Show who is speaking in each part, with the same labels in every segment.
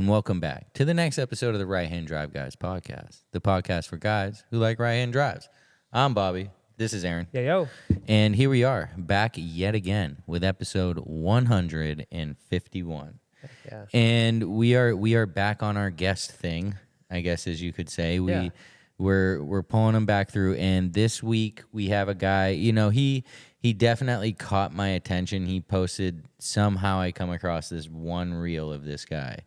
Speaker 1: and welcome back to the next episode of the Right Hand Drive Guys podcast, the podcast for guys who like right hand drives. I'm Bobby. This is Aaron.
Speaker 2: Yo.
Speaker 1: And here we are, back yet again with episode 151.
Speaker 2: Yeah.
Speaker 1: And we are back on our guest thing, I guess, as you could say. We're pulling them back through, and this week we have a guy. You know, he definitely caught my attention. He posted, somehow I come across this one reel of this guy,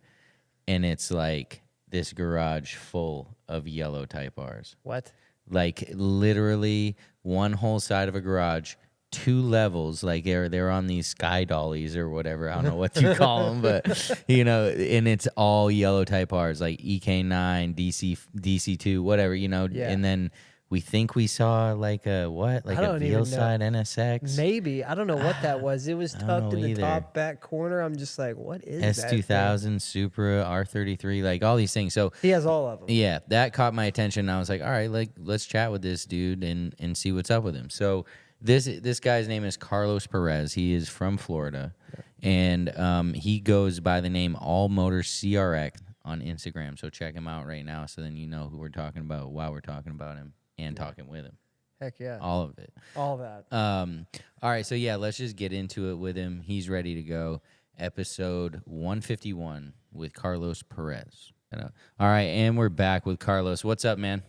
Speaker 1: and it's like this garage full of yellow Type R's.
Speaker 2: What?
Speaker 1: Like literally one whole side of a garage, 2 levels, like they're on these sky dollies or whatever. I don't know what you call them, but you know, and it's all yellow Type R's, like EK9, DC2, whatever, you know.
Speaker 2: Yeah.
Speaker 1: And then we think we saw like a Veilside NSX.
Speaker 2: Maybe. I don't know what that was. It was tucked in the top back corner. I'm just like, what is that?
Speaker 1: S2000, Supra, R33, like all these things. So
Speaker 2: he has all of them.
Speaker 1: Yeah, that caught my attention. I was like, all right, like let's chat with this dude and see what's up with him. So this guy's name is Carlos Perez. He is from Florida, and he goes by the name All Motors CRX on Instagram. So check him out right now, so then you know who we're talking about while we're talking about him and talking with him.
Speaker 2: Heck yeah.
Speaker 1: All of it.
Speaker 2: All that.
Speaker 1: All right, so yeah, let's just get into it with him. He's ready to go. Episode 151 with Carlos Perez. All right, and we're back with Carlos. What's up, man?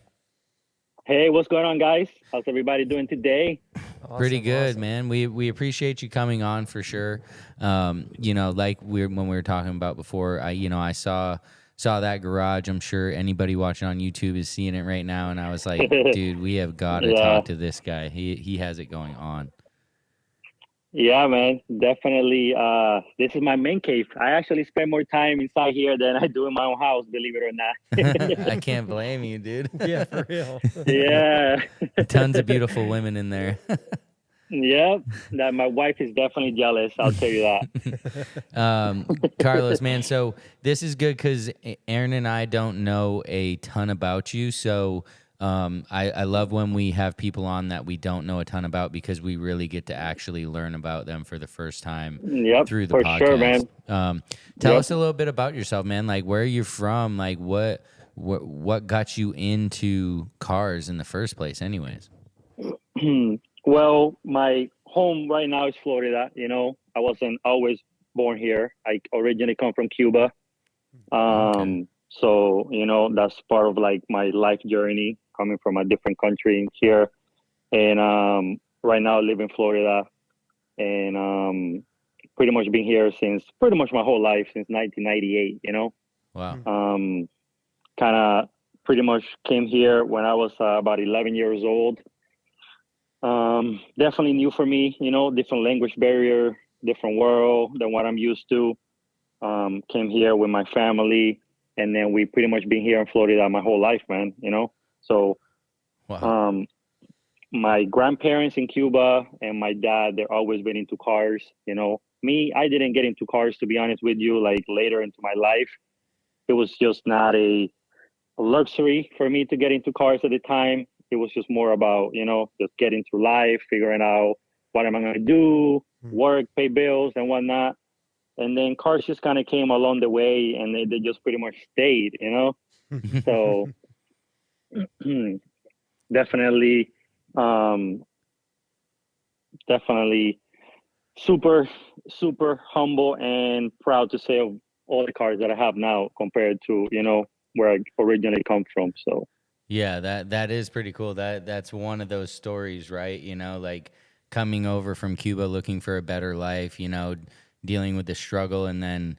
Speaker 3: Hey, what's going on, guys? How's everybody doing today?
Speaker 1: Awesome, pretty good, man. We appreciate you coming on for sure. You know, like when we were talking about before, I saw that garage. I'm sure anybody watching on YouTube is seeing it right now, and I was like, dude, we have got to talk to this guy. He has it going on.
Speaker 3: Yeah, man, definitely. This is my man cave. I actually spend more time inside here than I do in my own house, believe it or not.
Speaker 1: I can't blame you, dude.
Speaker 2: Yeah, for real.
Speaker 3: Yeah.
Speaker 1: Tons of beautiful women in there.
Speaker 3: Yep, that my wife is definitely jealous. I'll tell you that.
Speaker 1: Carlos, man, so this is good because Aaron and I don't know a ton about you. So I love when we have people on that we don't know a ton about, because we really get to actually learn about them for the first time through the podcast.
Speaker 3: Sure, man.
Speaker 1: Tell us a little bit about yourself, man. Like, where are you from? Like, what got you into cars in the first place, anyways?
Speaker 3: Well, my home right now is Florida. You know, I wasn't always born here. I originally come from Cuba. So, you know, that's part of like my life journey, coming from a different country here. And right now I live in Florida, and pretty much been here since pretty much my whole life, since 1998, you know.
Speaker 1: Wow.
Speaker 3: Kind of pretty much came here when I was about 11 years old. Definitely new for me, you know, different language barrier, different world than what I'm used to. Came here with my family, and then we pretty much been here in Florida my whole life, man, you know. So
Speaker 1: wow.
Speaker 3: My grandparents in Cuba and my dad, they're always been into cars, you know. Me, I didn't get into cars, to be honest with you, like later into my life. It was just not a luxury for me to get into cars at the time. It was just more about, you know, just getting through life, figuring out what am I going to do, work, pay bills and whatnot. And then cars just kind of came along the way, and they just pretty much stayed, you know. So definitely super, super humble and proud to say of all the cars that I have now compared to, you know, where I originally come from. So
Speaker 1: yeah, that is pretty cool. That's one of those stories, right? You know, like coming over from Cuba looking for a better life, you know, dealing with the struggle, and then,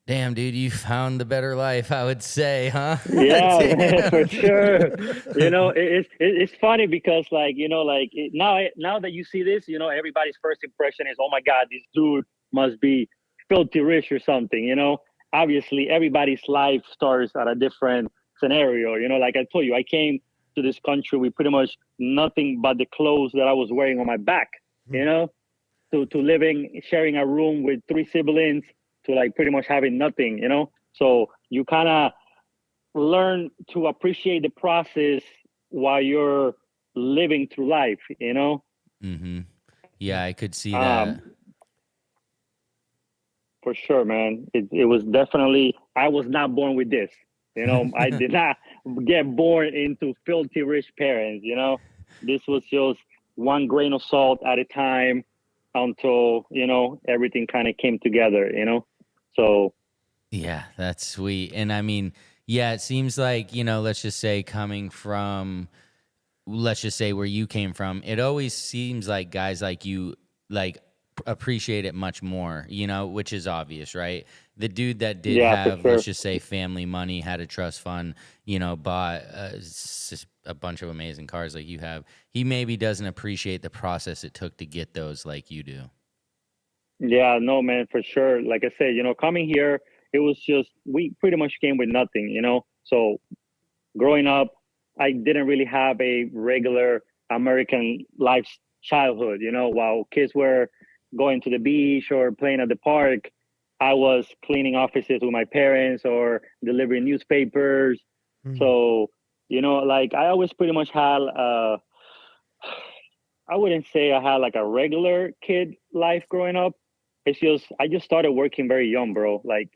Speaker 1: damn, dude, you found the better life, I would say, huh?
Speaker 3: Yeah, for sure. You know, it's funny because, like, you know, like now that you see this, you know, everybody's first impression is, oh my God, this dude must be filthy rich or something, you know. Obviously, everybody's life starts at a different scenario. You know, like I told you, I came to this country with pretty much nothing but the clothes that I was wearing on my back, you know, to living, sharing a room with 3 siblings, to like pretty much having nothing, you know. So you kind of learn to appreciate the process while you're living through life, you know.
Speaker 1: Yeah, I could see that.
Speaker 3: For sure, man. It was definitely, I was not born with this. I did not get born into filthy rich parents. This was just one grain of salt at a time until, everything kind of came together. So,
Speaker 1: Yeah, that's sweet. And I mean, yeah, it seems like, let's just say let's just say where you came from, it always seems like guys like you like appreciate it much more, which is obvious, right? The dude that did
Speaker 3: yeah, for
Speaker 1: have,
Speaker 3: sure.
Speaker 1: let's just say, family money, had a trust fund, bought a bunch of amazing cars like you have, he maybe doesn't appreciate the process it took to get those like you do.
Speaker 3: Yeah, no, man, for sure. Like I said, coming here, it was just, we pretty much came with nothing. So growing up, I didn't really have a regular American life childhood. While kids were going to the beach or playing at the park, I was cleaning offices with my parents or delivering newspapers. So, like I always pretty much had, I wouldn't say I had like a regular kid life growing up. It's just, I just started working very young, bro. Like,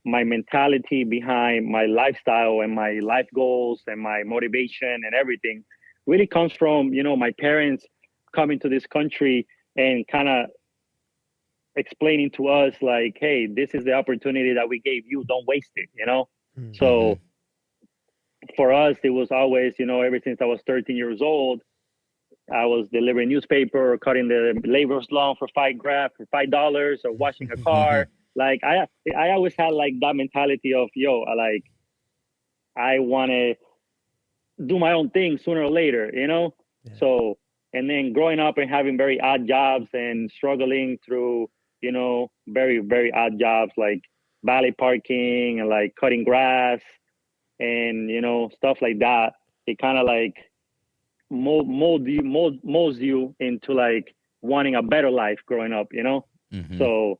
Speaker 3: my mentality behind my lifestyle and my life goals and my motivation and everything really comes from, my parents coming to this country and kind of explaining to us like, hey, this is the opportunity that we gave you. Don't waste it. So for us, it was always, ever since I was 13 years old, I was delivering newspaper or cutting the laborer's lawn for $5 or washing a car. Like I always had like that mentality of, like I want to do my own thing sooner or later, Yeah. So, and then growing up and having very odd jobs and struggling through, very, very odd jobs like valet parking and like cutting grass and, stuff like that. It kind of like molds you into like wanting a better life growing up, So,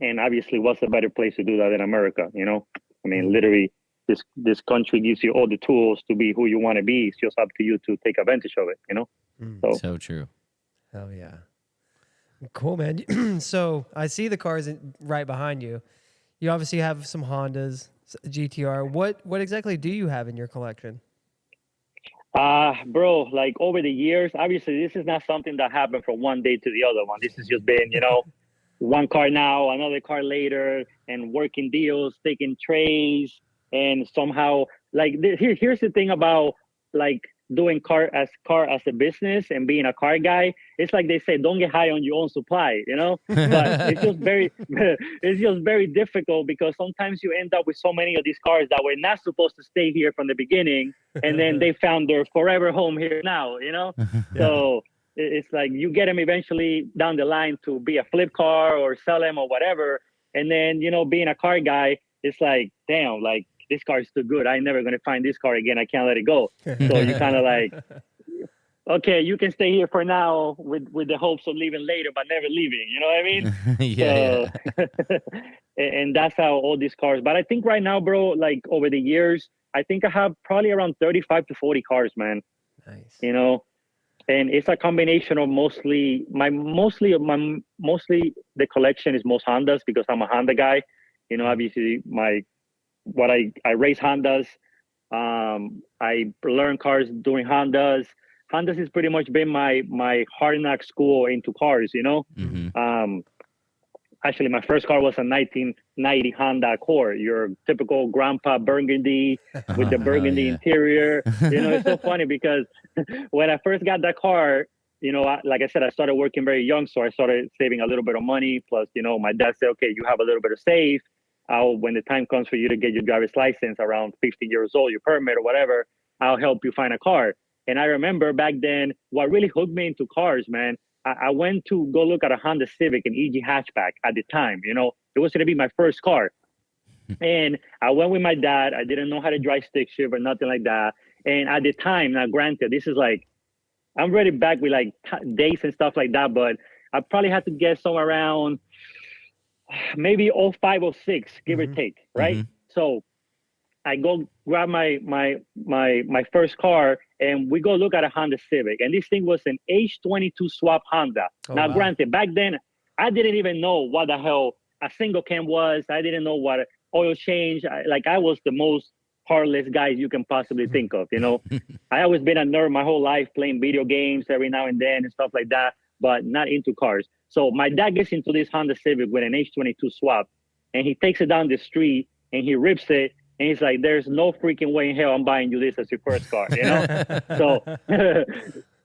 Speaker 3: and obviously, what's a better place to do that than America? I mean, literally, this country gives you all the tools to be who you want to be. It's just up to you to take advantage of it.
Speaker 1: So true.
Speaker 2: Hell yeah. Cool, man. So I see the cars right behind you. You obviously have some Hondas, GTR. What exactly do you have in your collection?
Speaker 3: Bro, like over the years, obviously, this is not something that happened from one day to the other one. This has just been, one car now, another car later, and working deals, taking trades, and somehow, like, here's the thing about like doing car as a business and being a car guy. It's like they say, don't get high on your own supply, But it's just very difficult because sometimes you end up with so many of these cars that were not supposed to stay here from the beginning, and then they found their forever home here now, Yeah. So it's like you get them eventually down the line to be a flip car or sell them or whatever, and then being a car guy, it's like, damn, like this car is too good. I'm never going to find this car again. I can't let it go. So you kind of like, okay, you can stay here for now with the hopes of leaving later, but never leaving. You know what I mean?
Speaker 1: Yeah.
Speaker 3: And that's how all these cars. But I think right now, bro, like over the years, I think I have probably around 35 to 40 cars, man.
Speaker 2: Nice.
Speaker 3: And it's a combination of mostly the collection is most Hondas because I'm a Honda guy. Obviously I race Hondas. I learn cars doing Hondas. Hondas has pretty much been my hard knock school into cars, Actually, my first car was a 1990 Honda Accord, your typical grandpa burgundy with the burgundy interior. It's so funny because when I first got that car, like I said, I started working very young, so I started saving a little bit of money. Plus, my dad said, okay, you have a little bit of save. When the time comes for you to get your driver's license around 15 years old, your permit or whatever, I'll help you find a car. And I remember back then, what really hooked me into cars, man, I went to go look at a Honda Civic, an EG hatchback at the time. It was going to be my first car. And I went with my dad. I didn't know how to drive stick shift or nothing like that. And at the time, now granted, this is like, I'm ready back with like dates and stuff like that, but I probably had to get somewhere around maybe 05, 06, give or take, right? So I go grab my first car and we go look at a Honda Civic. And this thing was an H22 swap Honda. Now, granted, back then, I didn't even know what the hell a single cam was. I didn't know what oil change. I was the most heartless guy you can possibly think of. I always been a nerd my whole life, playing video games every now and then and stuff like that, but not into cars. So my dad gets into this Honda Civic with an H22 swap, and he takes it down the street and he rips it. And he's like, "There's no freaking way in hell I'm buying you this as your first car," So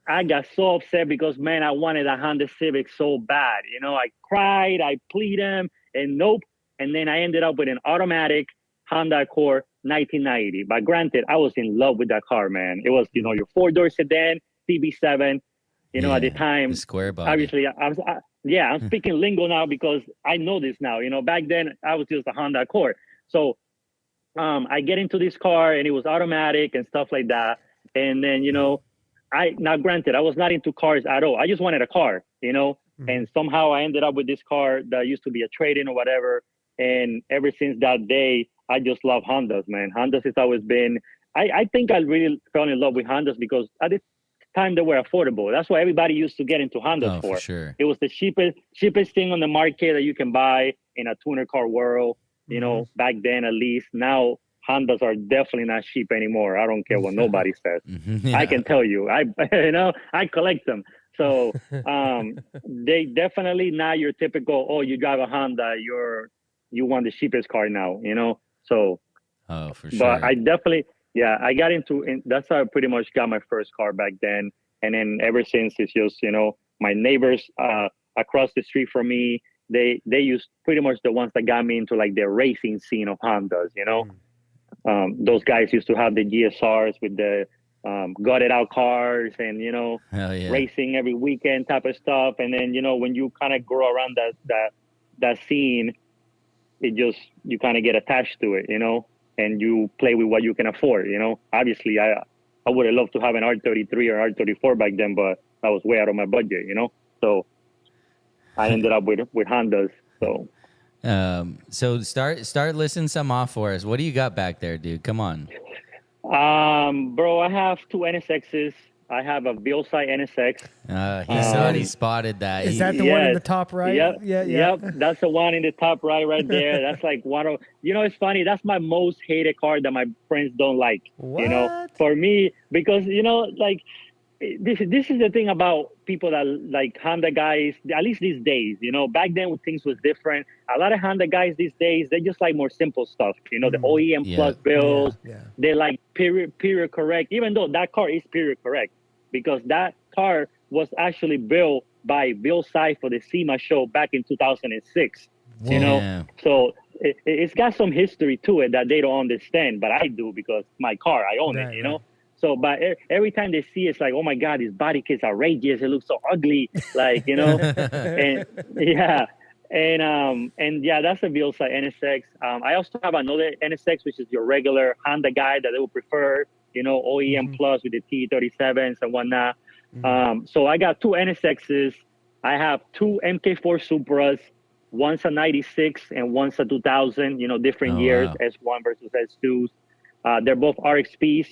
Speaker 3: I got so upset because, man, I wanted a Honda Civic so bad. I cried, I plead him, and nope. And then I ended up with an automatic Honda Accord 1990. But granted, I was in love with that car, man. It was, your four-door sedan, CB7. At the time,
Speaker 1: the square body.
Speaker 3: Obviously, I'm speaking lingo now because I know this now. Back then I was just a Honda Accord. So I get into this car and it was automatic and stuff like that. And then, now granted, I was not into cars at all. I just wanted a car, and somehow I ended up with this car that used to be a trade-in or whatever. And ever since that day, I just love Hondas, man. Hondas has always been, I think I really fell in love with Hondas because at the time they were affordable. That's why everybody used to get into Hondas for.
Speaker 1: Sure.
Speaker 3: It was the cheapest thing on the market that you can buy in a tuner car world, back then at least. Now, Hondas are definitely not cheap anymore. I don't care what nobody says. I can tell you, I collect them. So they definitely not your typical, oh, you drive a Honda, you want the cheapest car now, So,
Speaker 1: for sure.
Speaker 3: But I definitely, I got that's how I pretty much got my first car back then. And then ever since, it's just, my neighbors across the street from me, they used pretty much the ones that got me into like the racing scene of Hondas, Those guys used to have the GSRs with the gutted out cars and, racing every weekend type of stuff. And then, when you kind of grow around that scene, you kind of get attached to it, and you play with what you can afford, Obviously, I would have loved to have an R33 or R34 back then, but that was way out of my budget, So I ended up with Hondas. So.
Speaker 1: So start listing some off for us. What do you got back there, dude? Come on.
Speaker 3: Bro, I have two NSXs. I have a Vilsai NSX.
Speaker 1: He already spotted that.
Speaker 2: Is that the one in the top right?
Speaker 3: Yep,
Speaker 2: Yeah.
Speaker 3: Yep, that's the one in the top right there. That's like one of, it's funny. That's my most hated car that my friends don't like.
Speaker 2: What?
Speaker 3: For me, because like this is the thing about people that like Honda guys, at least these days, back then when things was different. A lot of Honda guys these days, they just like more simple stuff, the OEM plus builds. They like period correct, even though that car is period correct, because that car was actually built by Vilsai for the SEMA show back in 2006, so it's got some history to it that they don't understand, but I do because my car, I own it, So, but every time they see it, it's like, oh my God, this body kit's outrageous. It looks so ugly, like, and that's a Vilsai NSX. I also have another NSX, which is your regular Honda guy that they would prefer, OEM plus with the T37s and whatnot. So I got two NSXs. I have two MK4 Supras. One's a 96 and one's a 2000, different years, wow. S1 versus S2s. They're both RXPs,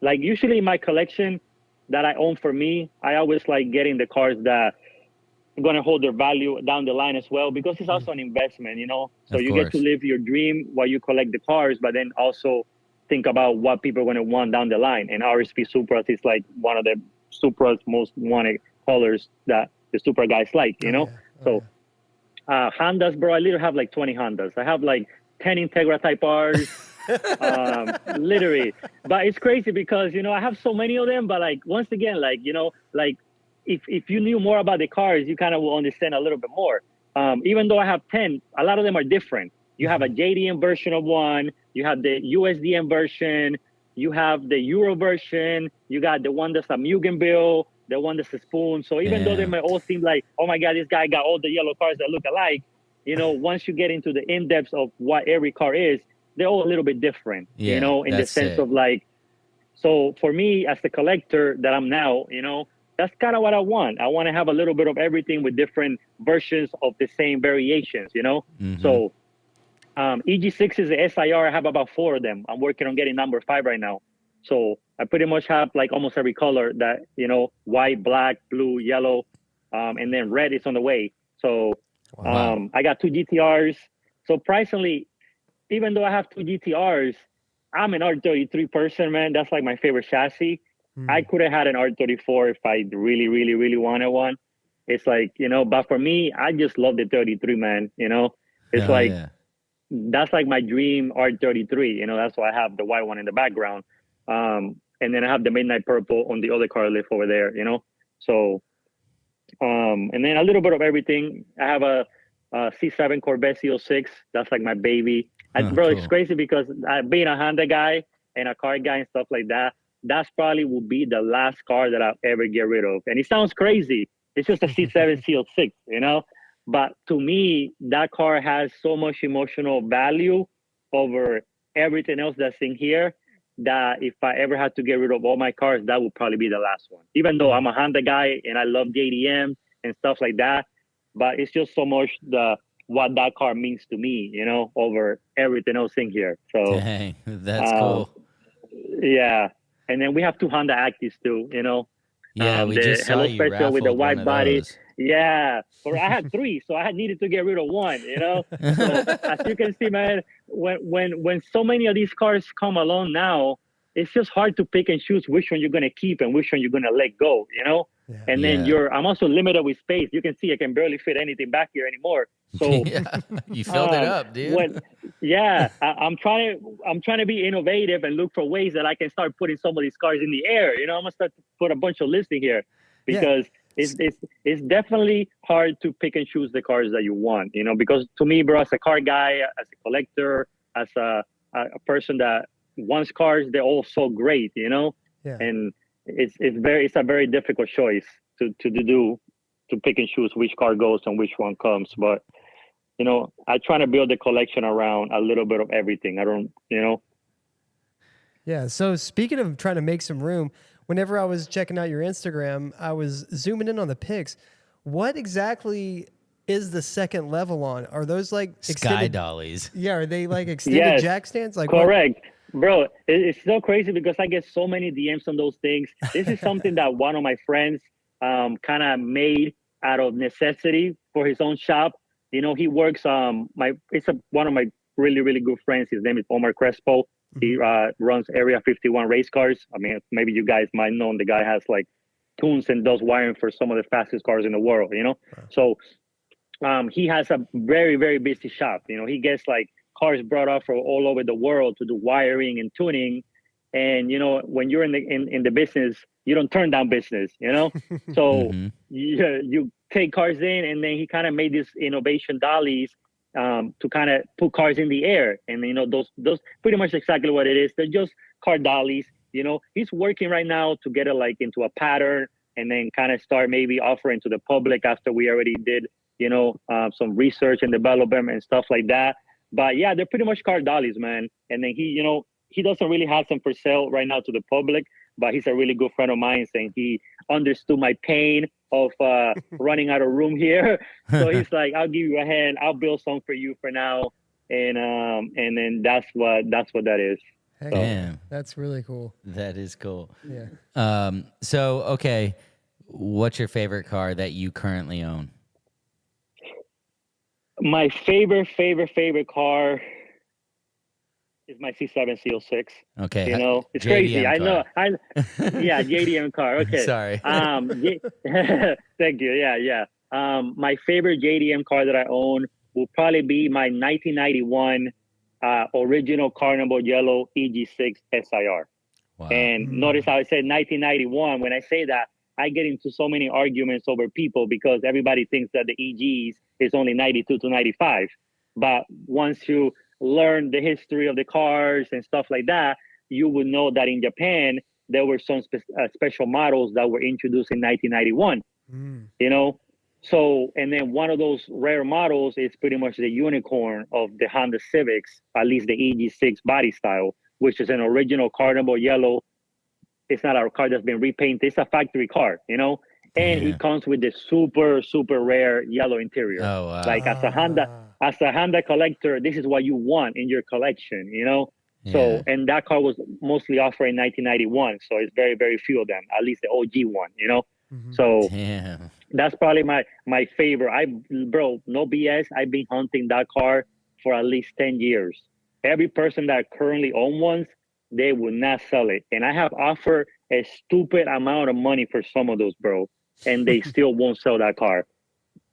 Speaker 3: Like usually in my collection that I own for me, I always like getting the cars that are going to hold their value down the line as well, because it's also an investment, So you get to live your dream while you collect the cars, but then also think about what people are going to want down the line. And RSP Supras is like one of the Supra's most wanted colors that the Supra guys like, So Hondas, bro, I literally have like 20 Hondas. I have like 10 Integra Type Rs. Literally, but it's crazy because I have so many of them, but like once again, like like if you knew more about the cars, you kind of will understand a little bit more. Even though I have 10, a lot of them are different. You have a JDM version of one, you have the USDM version, you have the Euro version, you got the one that's a Mugenbill, the one that's a spoon. So even though they might all seem like, oh my God, this guy got all the yellow cars that look alike, once you get into the in-depth of what every car is, they're all a little bit different, in the sense of like, so for me as the collector that I'm now, that's kind of what I want. I want to have a little bit of everything with different versions of the same variations, So EG6 is the SIR. I have about 4 of them. I'm working on getting number 5 right now. So I pretty much have like almost every color that, white, black, blue, yellow, and then red is on the way. So
Speaker 1: Wow.
Speaker 3: I got two GTRs. Surprisingly, even though I have two GTRs, I'm an R33 person, man. That's like my favorite chassis. I could have had an R34 if I really, really, really wanted one. It's like, but for me, I just love the 33, man. It's
Speaker 1: Oh
Speaker 3: like,
Speaker 1: yeah.
Speaker 3: that's like my dream R33. That's why I have the white one in the background. And then I have the midnight purple on the other car lift over there. So, and then a little bit of everything. I have a C7 Corvette CO6. That's like my baby.
Speaker 1: Oh,
Speaker 3: Bro, it's
Speaker 1: cool.
Speaker 3: crazy because being a Honda guy and a car guy and stuff like that, that's probably will be the last car that I'll ever get rid of. And it sounds crazy. It's just a C7 CO6. But to me, that car has so much emotional value over everything else that's in here that if I ever had to get rid of all my cars, that would probably be the last one. Even though I'm a Honda guy and I love JDM and stuff like that, but it's just so much what that car means to me, over everything else in here. So
Speaker 1: Dang, that's
Speaker 3: um,
Speaker 1: cool.
Speaker 3: yeah, and then we have two Honda Actives too.
Speaker 1: Yeah, we
Speaker 3: The
Speaker 1: just saw
Speaker 3: Hello
Speaker 1: you
Speaker 3: Special with the
Speaker 1: raffled one
Speaker 3: white
Speaker 1: of
Speaker 3: body.
Speaker 1: those.
Speaker 3: Yeah, or I had three, so I had needed to get rid of one. So as you can see, man, when so many of these cars come along now, it's just hard to pick and choose which one you're gonna keep and which one you're gonna let go.
Speaker 2: Yeah.
Speaker 3: And then
Speaker 1: Yeah.
Speaker 3: I'm also limited with space. You can see I can barely fit anything back here anymore. So
Speaker 1: Yeah. You filled it up, dude.
Speaker 3: I'm trying to be innovative and look for ways that I can start putting some of these cars in the air. I'm gonna start to put a bunch of lists in here
Speaker 2: Yeah.
Speaker 3: because it's definitely hard to pick and choose the cars that you want. Because to me, bro, as a car guy, as a collector, as a person that wants cars, they're all so great.
Speaker 2: Yeah.
Speaker 3: And it's a very difficult choice to pick and choose which car goes and which one comes. But I try to build a collection around a little bit of everything. I don't.
Speaker 2: Yeah. So speaking of trying to make some room, whenever I was checking out your Instagram, I was zooming in on the pics. What exactly is the second level on? Are those like
Speaker 1: Sky
Speaker 2: extended?
Speaker 1: dollies.
Speaker 2: Yeah. Are they like extended
Speaker 3: Yes,
Speaker 2: jack stands? Like what?
Speaker 3: correct, bro. It's so crazy because I get so many DMs on those things. This is something that one of my friends kind of made out of necessity for his own shop. He works one of my really, really good friends. His name is Omar Crespo. He runs Area 51 race cars. I mean, maybe you guys might know him. The guy has like tunes and does wiring for some of the fastest cars in the world. So he has a very, very busy shop. He gets like cars brought up from all over the world to do wiring and tuning. And when you're in the business, you don't turn down business. So
Speaker 1: Hmm.
Speaker 3: you take cars in, and then he kind of made this innovation dollies to kind of put cars in the air. And those pretty much exactly what it is. They're just car dollies. He's working right now to get it like into a pattern, and then kind of start maybe offering to the public after we already did some research and development and stuff like that. But yeah, they're pretty much car dollies, man. And then he doesn't really have them for sale right now to the public, but he's a really good friend of mine, saying he understood my pain of running out of room here. So he's like, I'll give you a hand. I'll build some for you for now. And then that's what that is.
Speaker 2: Heck
Speaker 3: So,
Speaker 2: yeah.
Speaker 1: Damn.
Speaker 2: That's really cool.
Speaker 1: That is cool.
Speaker 2: Yeah.
Speaker 1: So okay, what's your favorite car that you currently own?
Speaker 3: my favorite car is my C7 CO6.
Speaker 1: Okay,
Speaker 3: It's crazy.
Speaker 1: JDM
Speaker 3: I know.
Speaker 1: car.
Speaker 3: Yeah, JDM car. Okay.
Speaker 1: Sorry.
Speaker 3: Thank you. Yeah. My favorite JDM car that I own will probably be my 1991 original Carnival Yellow EG6 SIR.
Speaker 1: Wow.
Speaker 3: And notice how I said 1991. When I say that, I get into so many arguments over people because everybody thinks that the EGs is only 92 to 95. But once you learn the history of the cars and stuff like that, you would know that in Japan, there were some special models that were introduced in 1991, So, and then one of those rare models is pretty much the unicorn of the Honda Civics, at least the EG6 body style, which is an original Carnival Yellow. It's not a car that's been repainted. It's a factory car, and it comes with the super, super rare yellow interior.
Speaker 1: Oh wow.
Speaker 3: Like as a Honda collector, this is what you want in your collection,
Speaker 1: Yeah.
Speaker 3: So, and that car was mostly offered in 1991. So it's very, very few of them, at least the OG one, So
Speaker 1: Damn.
Speaker 3: that's probably my favorite. Bro, no BS. I've been hunting that car for at least 10 years. Every person that currently owns one, they will not sell it. And I have offered a stupid amount of money for some of those, bro, and they still won't sell that car.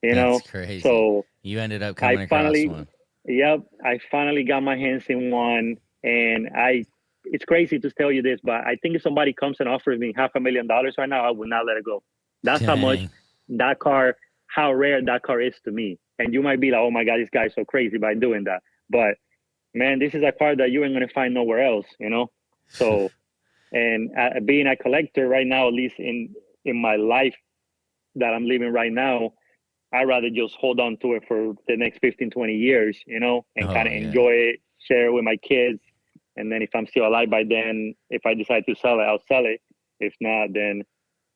Speaker 3: You
Speaker 1: That's
Speaker 3: know?
Speaker 1: crazy.
Speaker 3: So
Speaker 1: You ended up
Speaker 3: I
Speaker 1: coming across
Speaker 3: finally,
Speaker 1: one.
Speaker 3: yep, I finally got my hands in one, and it's crazy to tell you this, but I think if somebody comes and offers me $500,000 right now, I would not let it go. That's how much
Speaker 1: Dang.
Speaker 3: that car, how rare that car is to me. And you might be like, oh my God, this guy's so crazy by doing that. But man, this is a car that you ain't going to find nowhere else, you know? So, and being a collector right now, at least in my life that I'm living right now, I'd rather just hold on to it for the next 15, 20 years, you know, and kind
Speaker 1: Oh
Speaker 3: of
Speaker 1: yeah.
Speaker 3: enjoy it, share it with my kids. And then if I'm still alive by then, if I decide to sell it, I'll sell it. If not, then,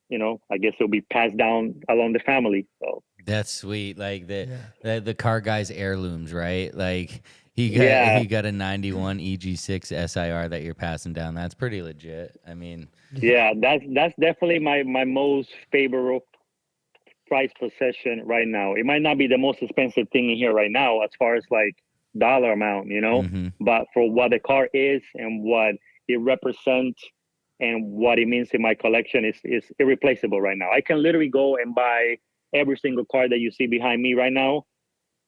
Speaker 3: you know, I guess it'll be passed down along the family. So,
Speaker 1: That's sweet. Like
Speaker 2: Yeah.
Speaker 1: the car guy's heirlooms, right? Like
Speaker 3: yeah,
Speaker 1: he got a 91 EG6 SIR that you're passing down. That's pretty legit. I mean,
Speaker 2: Yeah.
Speaker 3: yeah, that's definitely my most favorite price possession right now. It might not be the most expensive thing in here right now as far as like dollar amount, you know,
Speaker 1: mhm.
Speaker 3: but for what the car is and what it represents and what it means in my collection is irreplaceable right now. I can literally go and buy every single car that you see behind me right now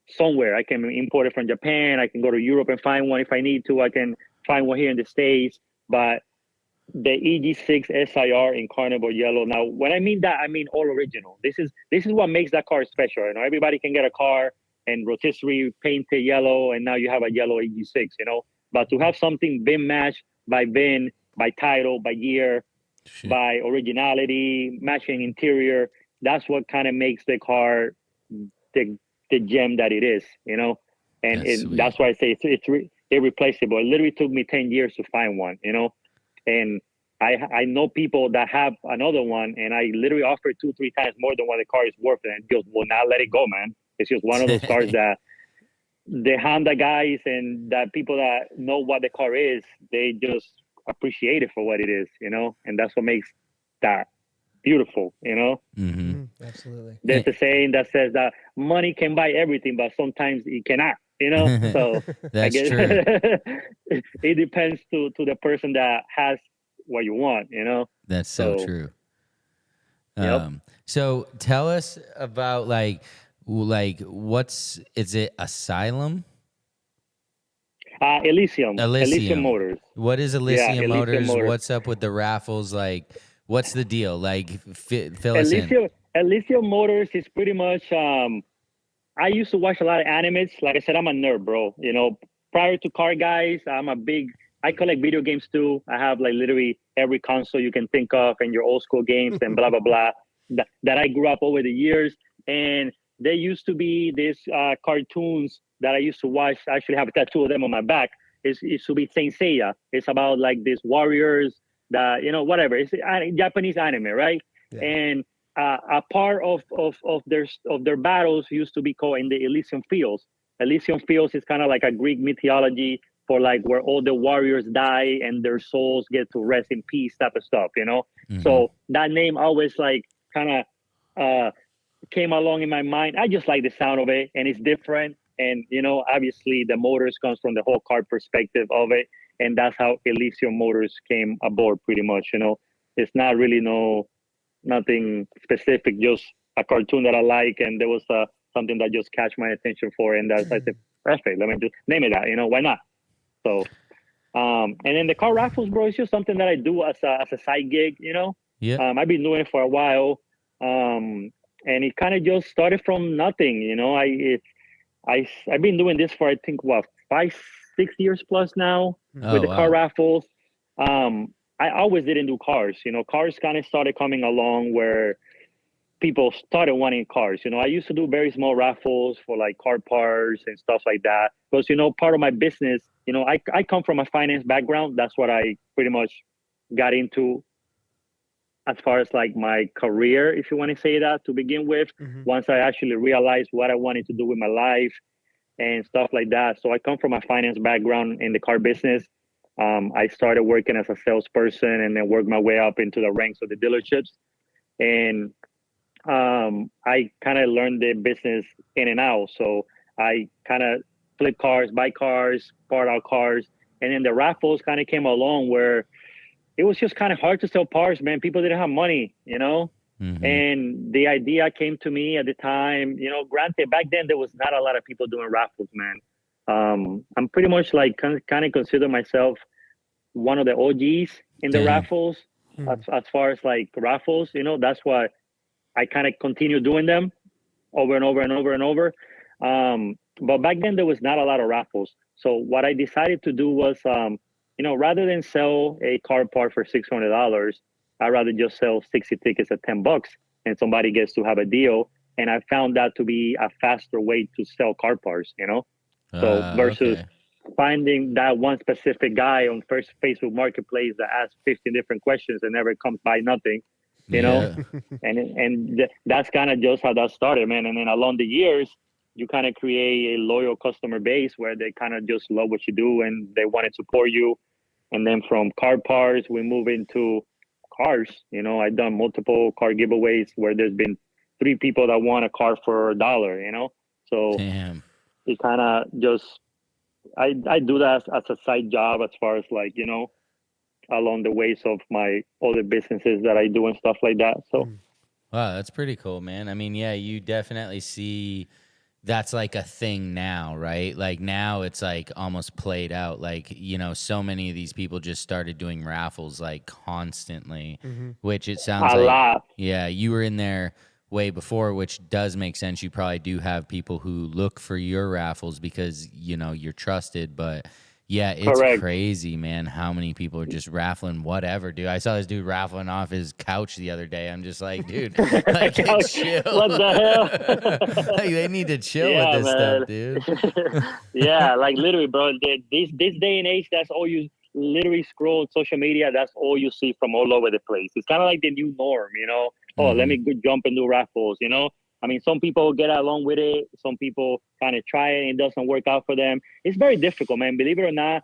Speaker 3: somewhere. I can import it from Japan. I can go to Europe and find one if I need to. I can find one here in the States. But the EG6 SIR in Carnival Yellow. Now, when I mean that, I mean all original. This is what makes that car special. You know, everybody can get a car and rotisserie painted yellow, and now you have a yellow EG6. You know, but to have something VIN matched by VIN, by title, by year,
Speaker 1: Shit.
Speaker 3: by originality, matching interior, that's what kind of makes the car the the gem that it is. You know, and
Speaker 1: That's sweet.
Speaker 3: that's why I say it's irreplaceable. It literally took me 10 years to find one. You know, and I know people that have another one, and I literally offer 2-3 times more than what the car is worth, and just will not let it go, man. It's just one of those cars that the Honda guys and that people that know what the car is, they just appreciate it for what it is, you know, and that's what makes that beautiful, you know.
Speaker 1: Mhm.
Speaker 2: Absolutely.
Speaker 3: There's a saying that says that money can buy everything, but sometimes it cannot, you know. So I
Speaker 1: That's
Speaker 3: guess
Speaker 1: true.
Speaker 3: it depends to the person that has what you want, you know.
Speaker 1: That's so
Speaker 3: So
Speaker 1: true.
Speaker 3: yep.
Speaker 1: So tell us about like what's is it Asylum?
Speaker 3: Elysium
Speaker 1: Elysium.
Speaker 3: Motors.
Speaker 1: What is
Speaker 3: Yeah,
Speaker 1: Elysium
Speaker 3: Elysium
Speaker 1: Motors?
Speaker 3: Motors.
Speaker 1: What's up with the raffles? Like, what's the deal? Like, fill us in.
Speaker 3: Elysium Motors is pretty much. I used to watch a lot of animes. Like I said, I'm a nerd, bro. You know, prior to car guys, I collect video games too. I have like literally every console you can think of and your old school games and blah blah blah that I grew up over the years. And there used to be these cartoons that I used to watch. I actually have a tattoo of them on my back. It used to be Saint Seiya. It's about like these warriors that, you know, whatever. It's Japanese anime, right?
Speaker 2: Yeah.
Speaker 3: And a part of their battles used to be called in the Elysian Fields. Elysian Fields is kind of like a Greek mythology for like where all the warriors die and their souls get to rest in peace type of stuff, you know.
Speaker 1: Hmm.
Speaker 3: So that name always like kind of came along in my mind. I just like the sound of it, and it's different. And you know, obviously, the motors comes from the whole car perspective of it, and that's how Elysium Motors came aboard. Pretty much, you know, it's not really nothing specific, just a cartoon that I like, and there was something that just catch my attention for, and that's I said, perfect. Let me just name it that. You know, why not? So, and then the car raffles, bro, it's just something that I do as a side gig. You know,
Speaker 1: Yep.
Speaker 3: I've been doing it for a while, and it kind of just started from nothing. You know, I've been doing this for I think what 5-6 years plus now with
Speaker 1: Oh
Speaker 3: the car
Speaker 1: wow.
Speaker 3: raffles. I always didn't do cars. You know, cars kind of started coming along where people started wanting cars. You know, I used to do very small raffles for like car parts and stuff like that. Because, you know, part of my business, you know, I come from a finance background. That's what I pretty much got into as far as like my career, if you want to say that to begin with. Once I actually realized what I wanted to do with my life and stuff like that. So I come from a finance background in the car business. I started working as a salesperson and then worked my way up into the ranks of the dealerships. and I kind of learned the business in and out. So I kind of flip cars, buy cars, part out cars, and then the raffles kind of came along where it was just kind of hard to sell parts, man. People didn't have money, you know.
Speaker 1: Mm-hmm.
Speaker 3: And the idea came to me at the time, you know. Granted, back then there was not a lot of people doing raffles, man. I'm pretty much like kind of consider myself one of the OGs in the
Speaker 1: Damn.
Speaker 3: raffles, as far as like raffles, you know. That's why I kind of continue doing them over and over and over and over. But back then there was not a lot of raffles. So what I decided to do was, you know, rather than sell a car part for $600, I'd rather just sell 60 tickets at $10 and somebody gets to have a deal. And I found that to be a faster way to sell car parts, you know? So versus
Speaker 1: Okay.
Speaker 3: finding that one specific guy on first Facebook Marketplace that asks 15 different questions and never comes by nothing, you know?
Speaker 1: Yeah.
Speaker 3: And that's kind of just how that started, man. And then along the years, you kind of create a loyal customer base where they kind of just love what you do and they want to support you. And then from car parts, we move into cars. You know, I've done multiple car giveaways where there's been 3 people that won a car for $1, you know? So
Speaker 1: Damn.
Speaker 3: it kind of just, I do that as a side job as far as like, you know, along the ways of my other businesses that I do and stuff like that. So,
Speaker 1: Wow, that's pretty cool, man. I mean, yeah, you definitely see that's like a thing now, right? Like now it's like almost played out. Like, you know, so many of these people just started doing raffles like constantly, which it sounds
Speaker 3: a
Speaker 1: like,
Speaker 3: lot.
Speaker 1: yeah, you were in there way before, which does make sense. You probably do have people who look for your raffles because, you know, you're trusted, but yeah, it's
Speaker 3: Correct.
Speaker 1: crazy, man, how many people are just raffling whatever, dude. I saw this dude raffling off his couch the other day. I'm just like, dude, like, chill.
Speaker 3: What the hell?
Speaker 1: Like, they need to chill with
Speaker 3: Yeah,
Speaker 1: this stuff,
Speaker 3: man.
Speaker 1: dude.
Speaker 3: Yeah, like literally, bro. This day and age, that's all you literally scroll on social media. That's all you see from all over the place. It's kind of like the new norm, you know. Oh, let me
Speaker 1: Hmm.
Speaker 3: go jump and do raffles, you know. I mean, some people get along with it. Some people kind of try it and it doesn't work out for them. It's very difficult, man. Believe it or not,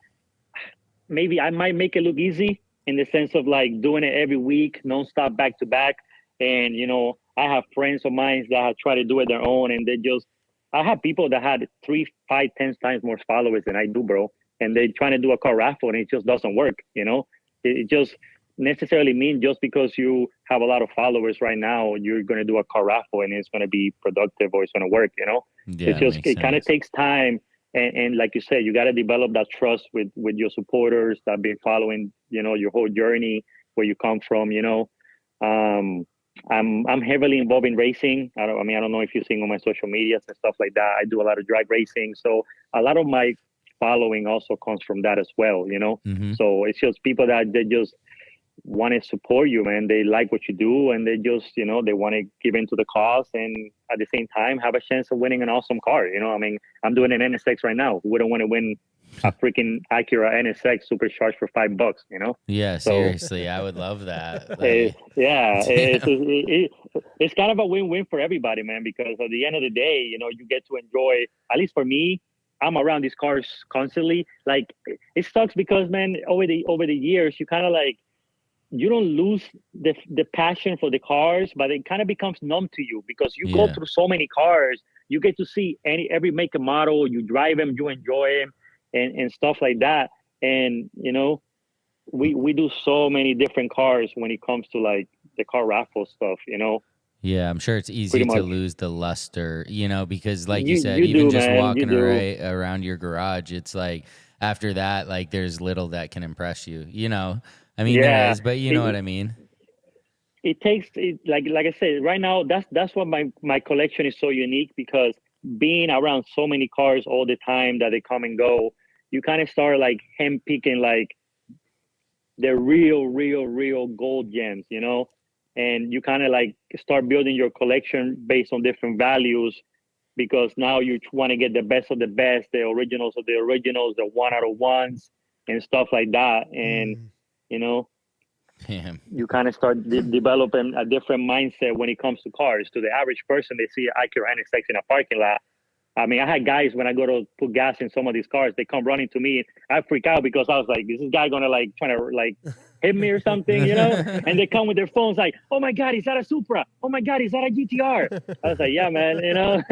Speaker 3: maybe I might make it look easy in the sense of like doing it every week, nonstop, back to back. And you know, I have friends of mine that have tried to do it their own, and they just. I have people that had 3, 5, 10 times more followers than I do, bro, and they trying to do a car raffle and it just doesn't work. You know, it just necessarily means just because you have a lot of followers right now, you're going to do a car raffle and it's going to be productive or it's going to work. You know,
Speaker 1: Yeah, it makes
Speaker 3: it kind of
Speaker 1: sense.
Speaker 3: takes time and like you said, you got to develop that trust with your supporters that have been following, you know, your whole journey, where you come from, you know. um I'm heavily involved in racing. I don't know if you've seen on my social medias and stuff like that. I do a lot of drag racing, so a lot of my following also comes from that as well, you know.
Speaker 1: Hmm.
Speaker 3: So it's just people that they just want to support you, man. They like what you do, and they just, you know, they want to give into the cause, and at the same time have a chance of winning an awesome car. You know, I mean, I'm doing an NSX right now. Who wouldn't want to win a freaking Acura NSX supercharged for $5? You know,
Speaker 1: Yeah,
Speaker 3: so
Speaker 1: seriously, I would love that. Like,
Speaker 3: yeah,
Speaker 1: damn.
Speaker 3: it's kind of a win-win for everybody, man. Because at the end of the day, you know, you get to enjoy. At least for me, I'm around these cars constantly. Like it sucks because, man, over the years, you kind of like you don't lose the passion for the cars, but it kind of becomes numb to you because you go
Speaker 1: Yeah.
Speaker 3: through so many cars. You get to see every make and model. You drive them, you enjoy them, and stuff like that. And you know, we do so many different cars when it comes to like the car raffle stuff. You know,
Speaker 1: Yeah, I'm sure it's
Speaker 3: pretty
Speaker 1: easy to
Speaker 3: much.
Speaker 1: lose the luster, you know, because like you said,
Speaker 3: You
Speaker 1: even
Speaker 3: do,
Speaker 1: just
Speaker 3: man. You
Speaker 1: walking
Speaker 3: do.
Speaker 1: around your garage, it's like after that, like there's little that can impress you, you know. I mean, there
Speaker 3: Yeah.
Speaker 1: is, but you know what
Speaker 3: It,
Speaker 1: I mean?
Speaker 3: it takes it like I said right now. That's what my collection is so unique because being around so many cars all the time that they come and go, you kind of start like hand picking like the real gold gems, you know, and you kind of like start building your collection based on different values because now you want to get the best of the best, the originals of the originals, the one out of ones, and stuff like that, and you know
Speaker 1: Damn.
Speaker 3: you kind of start developing a different mindset when it comes to cars. To the average person, they see Acura NSX in a parking lot. I mean, I had guys when I go to put gas in some of these cars, they come running to me. I freak out because I was like, "Is this guy gonna like trying to like hit me or something, you know? And they come with their phones like, oh my God, is that a Supra? Oh my God, is that a GTR? I was like, yeah, man, you know?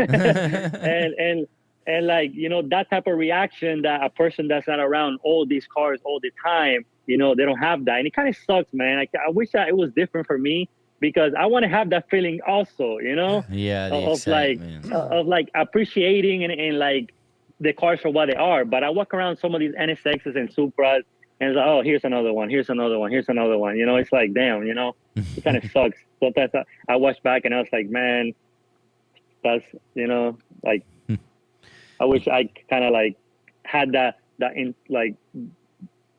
Speaker 3: and like, you know, that type of reaction that a person that's not around all these cars all the time, you know, they don't have that. And it kind of sucks, man. I wish that it was different for me, because I want to have that feeling also, you know,
Speaker 1: Yeah, the
Speaker 3: of like,
Speaker 1: excitement.
Speaker 3: of like appreciating and like the cars for what they are. But I walk around some of these NSXs and Supras, and it's like, oh, here's another one, here's another one, here's another one. You know, it's like, damn, you know, it kind of sucks. Sometimes I watch back and I was like, man, that's, you know, like, I wish I kind of like had that in like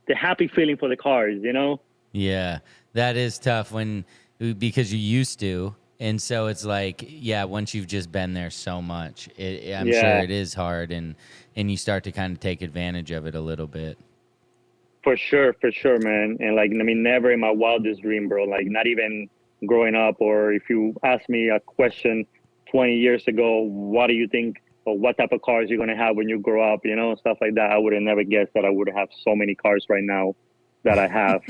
Speaker 3: the happy feeling for the cars, you know?
Speaker 1: Yeah, that is tough because you used to. And so it's like, yeah, once you've just been there so much, I'm sure
Speaker 3: Yeah,
Speaker 1: it is hard, and you start to kind of take advantage of it a little bit.
Speaker 3: for sure, man. And like, I mean, never in my wildest dream, bro. Like, not even growing up, or if you ask me a question 20 years ago, what do you think, or what type of cars you're gonna have when you grow up, you know, stuff like that. I would have never guessed that I would have so many cars right now that I have,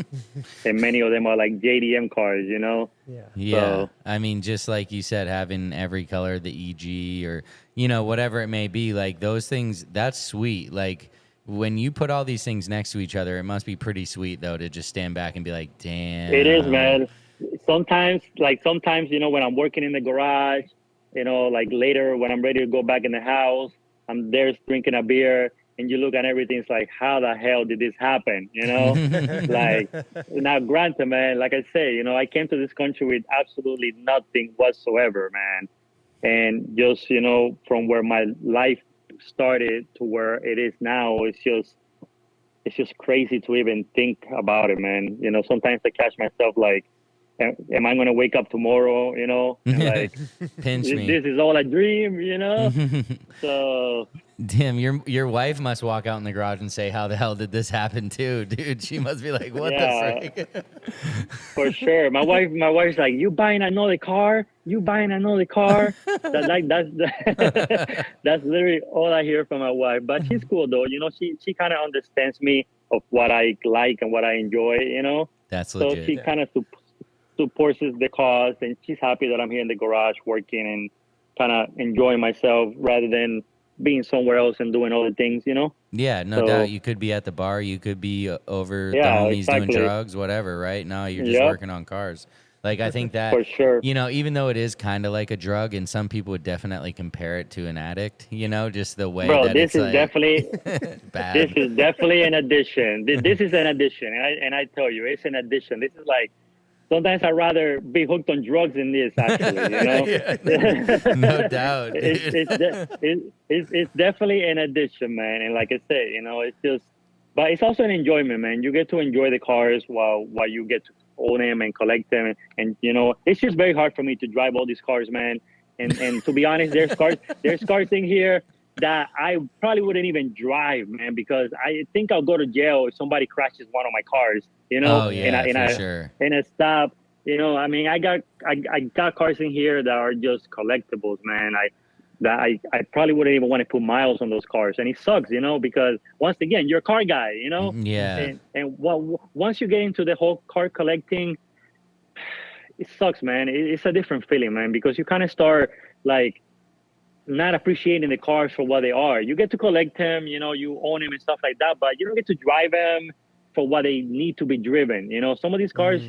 Speaker 3: and many of them are like JDM cars, you know.
Speaker 2: Yeah.
Speaker 1: Yeah.
Speaker 3: So
Speaker 1: I mean, just like you said, having every color, the EG or, you know, whatever it may be, like those things, that's sweet. Like when you put all these things next to each other, it must be pretty sweet, though, to just stand back and be like,
Speaker 3: it is,
Speaker 1: damn.
Speaker 3: man. Sometimes, you know, when I'm working in the garage, you know, like later when I'm ready to go back in the house, I'm there drinking a beer, and you look at everything. It's like, how the hell did this happen? You know, like, now, granted, man, like I say, you know, I came to this country with absolutely nothing whatsoever, man, and just, you know, from where my life started to where it is now, it's just crazy to even think about it, man. You know, sometimes I catch myself like, am I going to wake up tomorrow, you know, and like,
Speaker 1: Pinch me.
Speaker 3: this is all a dream, you know? So,
Speaker 1: Damn, your wife must walk out in the garage and say, "How the hell did this happen, too, dude?" She must be like, "What the
Speaker 3: yeah,
Speaker 1: frick?"
Speaker 3: for sure. My wife's like, you buying another car? You buying another car? That's literally all I hear from my wife. But she's cool though. You know, she kind of understands me of what I like and what I enjoy, you know?
Speaker 1: That's
Speaker 3: So
Speaker 1: legit.
Speaker 3: she kind of supports the cause, and she's happy that I'm here in the garage working and kind of enjoying myself rather than being somewhere else and doing other things, you know?
Speaker 1: Yeah, no doubt.
Speaker 3: So,
Speaker 1: You could be at the bar. You could be over the
Speaker 3: yeah,
Speaker 1: homies doing
Speaker 3: exactly.
Speaker 1: drugs, whatever, right? No, you're just
Speaker 3: Yep,
Speaker 1: working on cars. Like, I think that,
Speaker 3: for sure.
Speaker 1: you know, even though it is kind of like a drug, and some people would definitely compare it to an addict, you know, just the way
Speaker 3: Bro,
Speaker 1: that it's like
Speaker 3: this
Speaker 1: bad.
Speaker 3: is definitely an addiction. This is an addiction, and I tell you, it's an addiction. This is like, sometimes I'd rather be hooked on drugs than this. Actually, you know,
Speaker 1: Yeah, no doubt, dude.
Speaker 3: it's definitely an addiction, man. And like I say, you know, it's just, but it's also an enjoyment, man. You get to enjoy the cars while you get to own them and collect them, and you know, it's just very hard for me to drive all these cars, man. And to be honest, there's cars in here that I probably wouldn't even drive, man, because I think I'll go to jail if somebody crashes one of my cars, you know,
Speaker 1: Oh, yeah, for sure.
Speaker 3: in a stop. You know, I mean, I got cars in here that are just collectibles, man. I probably wouldn't even want to put miles on those cars, and it sucks, you know, because once again, you're a car guy, you know,
Speaker 1: Yeah.
Speaker 3: and once you get into the whole car collecting, it sucks, man. It's a different feeling, man, because you kind of start like not appreciating the cars for what they are. You get to collect them, you know, you own them and stuff like that, but you don't get to drive them for what they need to be driven. You know, some of these cars,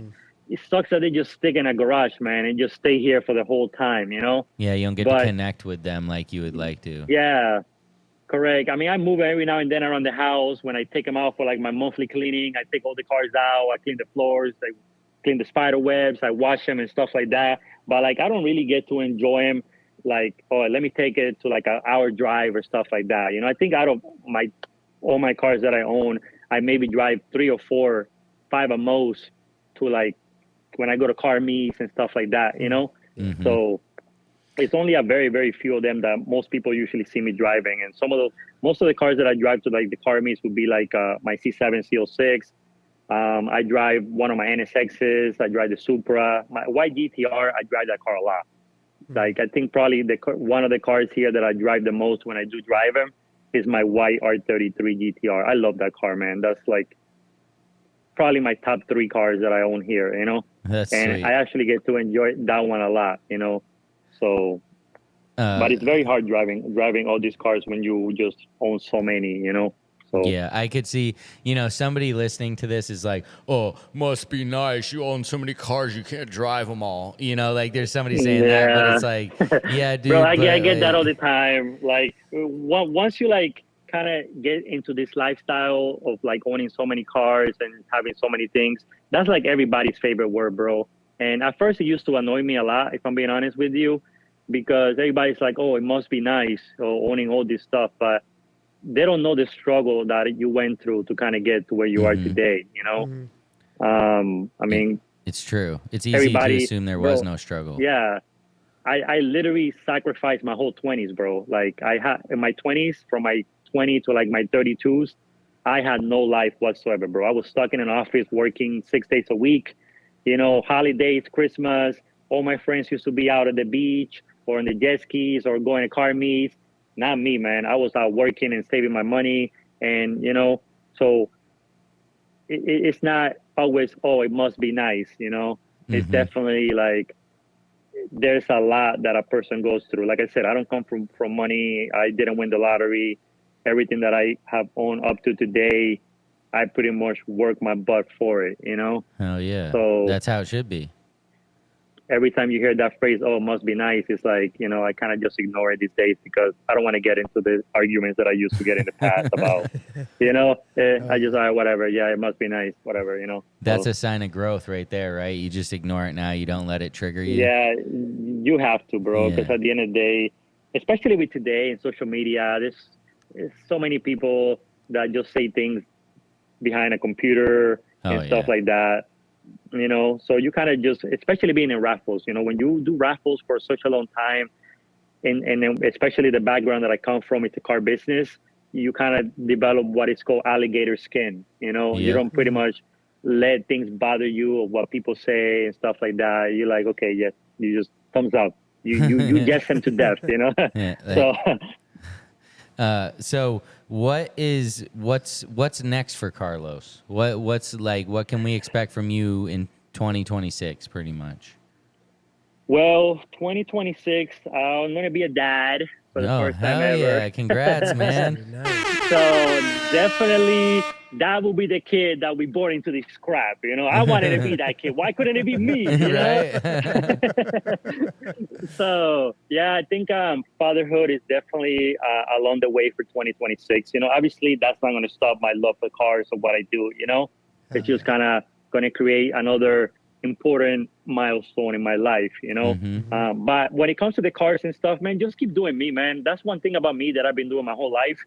Speaker 3: it sucks that they just stick in a garage, man, and just stay here for the whole time, you know?
Speaker 1: Yeah, you don't get to
Speaker 3: But
Speaker 1: connect with them like you would like to.
Speaker 3: yeah, correct. I mean, I move every now and then around the house. When I take them out for like my monthly cleaning, I take all the cars out, I clean the floors, I clean the spider webs, I wash them and stuff like that. But like, I don't really get to enjoy them. Like, oh, let me take it to like an hour drive or stuff like that. You know, I think out of all my cars that I own, I maybe drive 3 or 4, 5 at most to like when I go to car meets and stuff like that, you know?
Speaker 1: Mm-hmm.
Speaker 3: So it's only a very, very few of them that most people usually see me driving. And most of the cars that I drive to like the car meets would be like my C7, C06. I drive one of my NSXs. I drive the Supra. My white GTR, I drive that car a lot. Like, I think probably one of the cars here that I drive the most when I do drive them is my white R33 GTR. I love that car, man. That's like, probably my top 3 cars that I own here, you know,
Speaker 1: That's
Speaker 3: and
Speaker 1: sweet.
Speaker 3: I actually get to enjoy that one a lot, you know. So, but it's very hard driving all these cars when you just own so many, you know. So
Speaker 1: Yeah, I could see, somebody listening to this is like, oh, must be nice. You own so many cars, you can't drive them all. Like there's somebody saying that, but
Speaker 3: yeah,
Speaker 1: it's like, yeah,
Speaker 3: bro,
Speaker 1: dude,
Speaker 3: I
Speaker 1: but
Speaker 3: get that all the
Speaker 1: like,
Speaker 3: time. Like once you like kind of get into this lifestyle of like owning so many cars and having so many things, that's like everybody's favorite word, bro. And at first, it used to annoy me a lot, if I'm being honest with you, because everybody's like, "Oh, it must be nice owning all this stuff," but they don't know the struggle that you went through to kind of get to where you are
Speaker 1: mhm.
Speaker 3: today. You know,
Speaker 2: Mhm.
Speaker 3: I
Speaker 1: It,
Speaker 3: mean,
Speaker 1: it's true. It's easy to
Speaker 3: everybody,
Speaker 1: assume there was
Speaker 3: bro.
Speaker 1: no struggle.
Speaker 3: Yeah, I literally sacrificed my whole 20s, bro. Like I had in my 20s, from my 20 to like my 32s, I had no life whatsoever, bro. I was stuck in an office working 6 days a week. You know, holidays, Christmas, all my friends used to be out at the beach or on the jet skis or going to car meets. Not me, man. I was out working and saving my money. And, you know, so it's not always, oh, it must be nice, you know. It's
Speaker 1: Hmm.
Speaker 3: definitely like, there's a lot that a person goes through. Like I said, I don't come from money. I didn't win the lottery. Everything that I have owned up to today, I pretty much work my butt for it, you know?
Speaker 1: Hell yeah.
Speaker 3: So
Speaker 1: That's how it should be.
Speaker 3: every time you hear that phrase, oh, it must be nice, it's like, you know, I kind of just ignore it these days because I don't want to get into the arguments that I used to get in the past about, you know,
Speaker 2: Oh
Speaker 3: I just,
Speaker 2: yeah.
Speaker 3: whatever. Yeah, it must be nice, whatever, you know?
Speaker 1: That's
Speaker 3: So
Speaker 1: a sign of growth right there, right? You just ignore it now. You don't let it trigger you.
Speaker 3: yeah, you have to, bro, because
Speaker 1: Yeah.
Speaker 3: at the end of the day, especially with today and social media, there's so many people that just say things behind a computer
Speaker 1: Oh,
Speaker 3: and stuff
Speaker 1: yeah.
Speaker 3: like that, you know. So you kind of just, especially being in raffles, you know, when you do raffles for such a long time, and then especially the background that I come from, it's the car business, you kind of develop what is called alligator skin. You know, you
Speaker 1: Yep.
Speaker 3: don't pretty
Speaker 2: Mhm.
Speaker 3: much let things bother you or what people say and stuff like that. You're like, okay, yes, you just thumbs up. You jest them to death, you know.
Speaker 1: Yeah.
Speaker 3: So
Speaker 1: So what's next for Carlos? What's like what can we expect from you in 2026 pretty much?
Speaker 3: well, 2026, I'm gonna be a dad for the
Speaker 1: Oh,
Speaker 3: first time
Speaker 1: hell
Speaker 3: ever.
Speaker 1: yeah. Congrats,
Speaker 2: That's gonna
Speaker 1: man.
Speaker 2: be nice.
Speaker 3: So definitely that will be the kid that we born into this crap. You know, I wanted to be that kid. Why couldn't it be me? You know?
Speaker 1: Right?
Speaker 3: So yeah, I think fatherhood is definitely along the way for 2026. You know, obviously that's not going to stop my love for cars or what I do. You know, it's
Speaker 2: Hell
Speaker 3: just
Speaker 2: yeah.
Speaker 3: kind of going to create another important milestone in my life. You know,
Speaker 1: Mhm.
Speaker 2: Mhm.
Speaker 3: but when it comes to the cars and stuff, man, just keep doing me, man. That's one thing about me that I've been doing my whole life.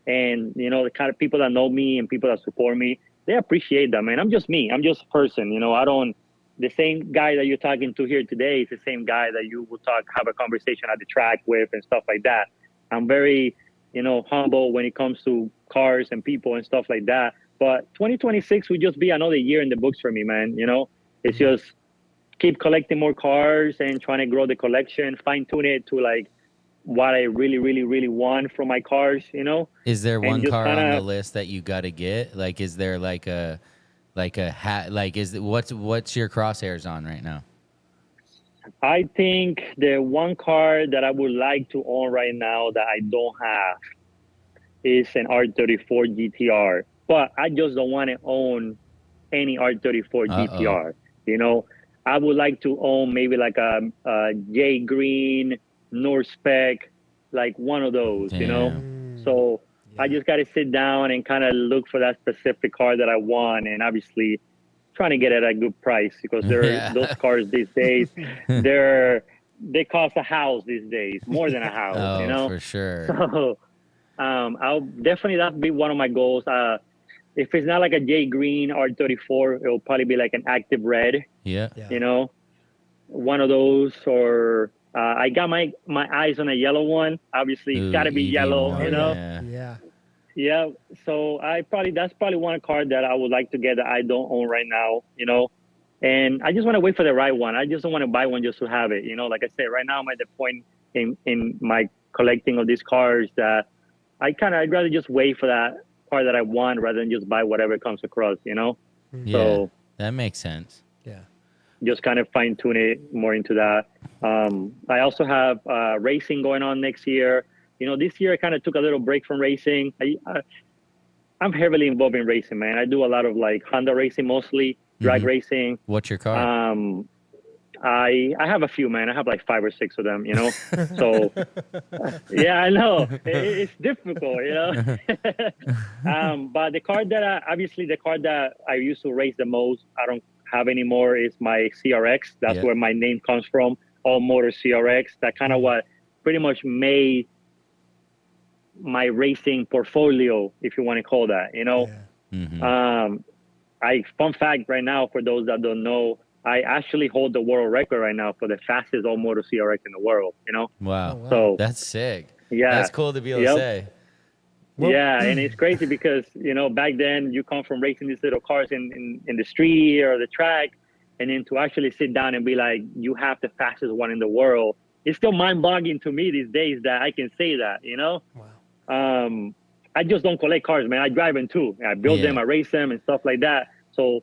Speaker 3: And you know, the kind of people that know me and people that support me, they appreciate that, man. I'm just me. I'm just a person. You know, I don't. The same guy that you're talking to here today is the same guy that you will have a conversation at the track with and stuff like that. I'm very, you know, humble when it comes to cars and people and stuff like that. But 2026 will just be another year in the books for me, man. You know, it's
Speaker 2: Mhm.
Speaker 3: just keep collecting more cars and trying to grow the collection, fine tune it to like what I really, really, really want from my cars, you know,
Speaker 1: Is there
Speaker 3: and
Speaker 1: one
Speaker 3: just
Speaker 1: car
Speaker 3: kind
Speaker 1: on the
Speaker 3: of,
Speaker 1: list that you got to get? Like is there like a hat like is what's your crosshairs on right now?
Speaker 3: I think the one car that I would like to own right now that I don't have is an R34 GTR, but I just don't want to own any R34
Speaker 1: Uh-oh.
Speaker 3: GTR. You know, I would like to own maybe like a J Green, North Spec, like one of those, you know.
Speaker 1: Damn.
Speaker 2: Mm.
Speaker 3: So I
Speaker 2: Yeah.
Speaker 3: just got to sit down and kind of look for that specific car that I want, and obviously trying to get it at a good price because those
Speaker 1: Yeah.
Speaker 3: cars these days, they cost a house these days, more than a house, you
Speaker 1: Oh,
Speaker 3: know.
Speaker 1: for sure.
Speaker 3: So I'll definitely that be one of my goals. If it's not like a J Green R34, it'll probably be like an active red,
Speaker 1: Yeah.
Speaker 2: Yeah.
Speaker 3: you know, one of those. Or I got my eyes on a yellow one. Obviously, it's
Speaker 1: Ooh,
Speaker 3: got to be yellow,
Speaker 2: Oh
Speaker 3: you
Speaker 1: EV1,
Speaker 3: know.
Speaker 2: yeah.
Speaker 1: yeah.
Speaker 2: Yeah.
Speaker 3: Yeah. So that's probably one car that I would like to get that I don't own right now, you know. And I just want to wait for the right one. I just don't want to buy one just to have it, you know. Like I said, right now I'm at the point in my collecting of these cars that I'd rather just wait for that car that I want rather than just buy whatever comes across, you know.
Speaker 1: Yeah,
Speaker 3: So
Speaker 1: that makes sense.
Speaker 2: Yeah.
Speaker 3: just kind of fine tune it more into that. I also have racing going on next year. This year I kind of took a little break from racing. I'm heavily involved in racing, man. I do a lot of like Honda racing, mostly drag racing.
Speaker 1: What's your car?
Speaker 3: I have a few, man. I have like 5 or 6 of them, So yeah, I know it's difficult, But the car that I used to race the most, I don't have anymore, is my CRX. That's where my name comes from. All Motor CRX. That kind of what pretty much made my racing portfolio, if you want to call that, Fun fact right now, for those that don't know, I actually hold the world record right now for the fastest all motor CRX in the world,
Speaker 1: Wow.
Speaker 2: Oh, wow.
Speaker 3: So
Speaker 1: That's sick.
Speaker 3: yeah,
Speaker 1: That's cool to be able to say.
Speaker 3: Yeah, and it's crazy because, back then you come from racing these little cars in the street or the track, and then to actually sit down and be like, you have the fastest one in the world. It's still mind-boggling to me these days that I can say that,
Speaker 2: Wow.
Speaker 3: I just don't collect cars, man. I drive them too. I build them, I race them and stuff like that. So,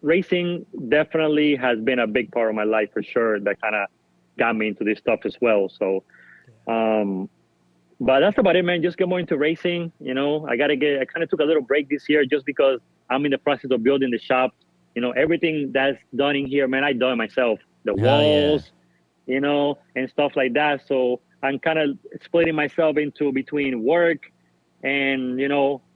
Speaker 3: racing definitely has been a big part of my life for sure. That kind of got me into this stuff as well. So, but that's about it, man. Just get more into racing. I kind of took a little break this year just because I'm in the process of building the shop. Everything that's done in here, man, I done it myself. The walls, and stuff like that. So I'm kind of splitting myself into between work and,